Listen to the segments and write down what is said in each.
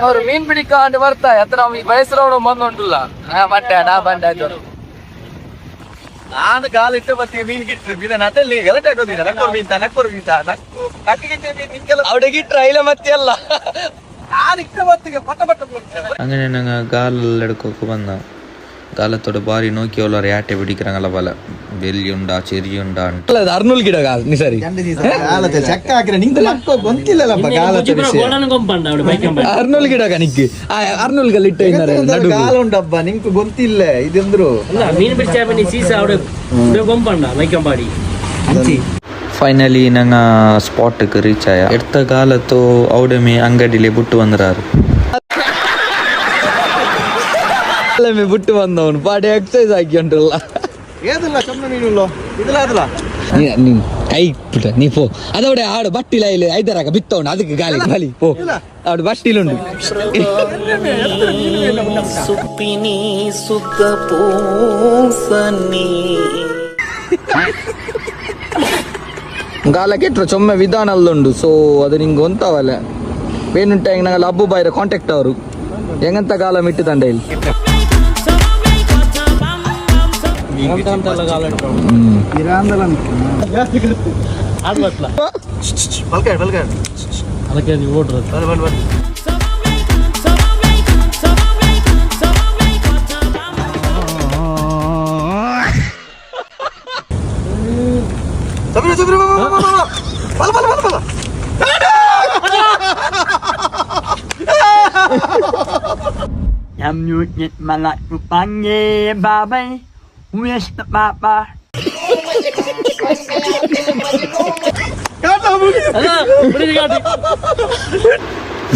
ಅವರು ಮೀನ್ ಬಿಡಿಕೊಂಡು ಬರ್ತಾರೆ ಹತ್ರ ಬಯಸ್ರವನು ಬಂದುಂಟಲ್ಲ ಮತ್ತೆ ನಾ ಬಂದ ನಾನು ಕಾಲಿಟ್ಟು ಮತ್ತೆ ಮೀನ್ ಗಿಟ್ರು ನಟಲ್ಲಿ ಗಲಾಟೆ ಆಗೋದಿಲ್ಲ ನಕ್ಕೋರ್ ಮೀಂತ അവിടെ ಗಿಟ್ರ ಇಲ್ಲ ಮತ್ತೆ ಅಲ್ಲ അങ്ങനെ ഞങ്ങൾ ഗാലെടുക്കൊക്കെ വന്ന ഗാലത്തോട് ഭാരി നോക്കിയുള്ളവർ ആട്ടെ പിടിക്കണങ്ങള പല വലിയുണ്ടാ ചെറിയുണ്ടാ ಅರ್ನೂಲ್ ಗಿಡ ಸರಿ ಅರ್ನೂಲ್ ಗಿಡ ನಿಂಗೆ ಅರ್ನೂಲ್ ಗಲ್ಲಿಟ್ಟ ಗಾಲುಂಡಬ್ಬ ನಿಂಗೆ ಗೊತ್ತಿಲ್ಲ ಇದಂದ್ರು ಮೀನು ಬಿಡಿಸಿ ಸೀಸ ಗೊಂಪಂಡ ಮೈಕಂಪಾಡಿ ഫൈനലി ഞങ്ങ സ്പോട്ടിക്ക് റീച്ച് ആയ എടുത്ത കാലത്തോ അവിടെ ಅಂಗಡಿಲಿ ಬಿಟ್ಟು ಬಂದ್ರಾರು ಬಿಟ್ಟು ಬಂದವನು ಪಾಡಿ ಎಕ್ಸಸೈಸ್ ಹಾಕಿ ಉಂಟಲ್ಲ ಏದಿಲ್ಲ ಕಮ್ಮಿ ಮೀನುಲ್ಲೋ ಇದಲ್ಲ ಅದಲ್ಲ ನೀ ಕೈ ಬಿಟ್ಟ ನೀ ಪೋ ಅದವಡೆ ಆಡು ಬಟ್ಟಿಲ ಇಲ್ಲಿ ಐದರಾಗ ಬಿತ್ತವನು ಅದಕ್ಕೆ ಗಾಲಿ ಗಾಲಿ ಪೋ ಆಡು ಬಟ್ಟಿಲುಂಡು ಸುಪ್ಪಿನಿ ಸುತ್ತ ಪೋಸನಿ ಗಾಲಕ್ಕೆ ಚೊಮ್ಮೆ ವಿಧಾನಲ್ಲುಂಡು ಸೊ ಅದು ನಿಂಗೆ ಗೊತ್ತಾವಲ್ಲ ಬೇನುಂಟ ಹೆಂಗೆ ನಂಗೆ ಅಬ್ಬು ಬಾಯಿರ ಕಾಂಟ್ಯಾಕ್ಟ್ ಅವರು ಹೆಂಗಂತ ಗಾಲ ಮಿಟ್ಟು ತಂಡ ಇಲ್ಲಿ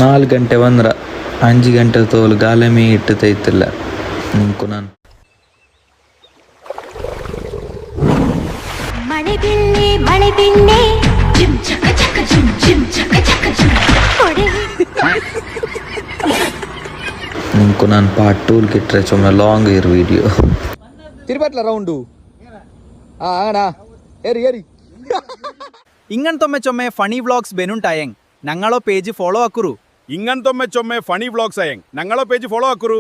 ನಾಲ್ಕು ಗಂಟೆ ಬಂದ್ರ 5 ಗಂಟೆ ತೋಲು ಗಾಲಮೇ ಇಟ್ಟು ತೈತಿಲ್ಲ ನಿಂಕು ನಾನು ನಿಂಕು ನಾನು ಪಾರ್ಟ್ 2 ಗಿಟ್ರೆ ಚೊಮ್ಮೆ ಲಾಂಗ್ ಇರ್ ವಿಡಿಯೋ ತಿರುಪಟ್ಲ ರೌಂಡು ಏರಿ ഇങ്ങനത്തൊമ്മെ ചൊമ്മെ ഫണി വ്ളോഗ്സ് ബെനുണ്ടായെങ് ഞങ്ങളോ പേജ് ഫോളോ ആക്കുറു ഇങ്ങനത്തൊമ്മെ ചൊമ്മെ ഫണി വ്ളോഗ്സ് ആയെങ് ഞങ്ങളോ പേജ് ഫോളോ ആക്കുറു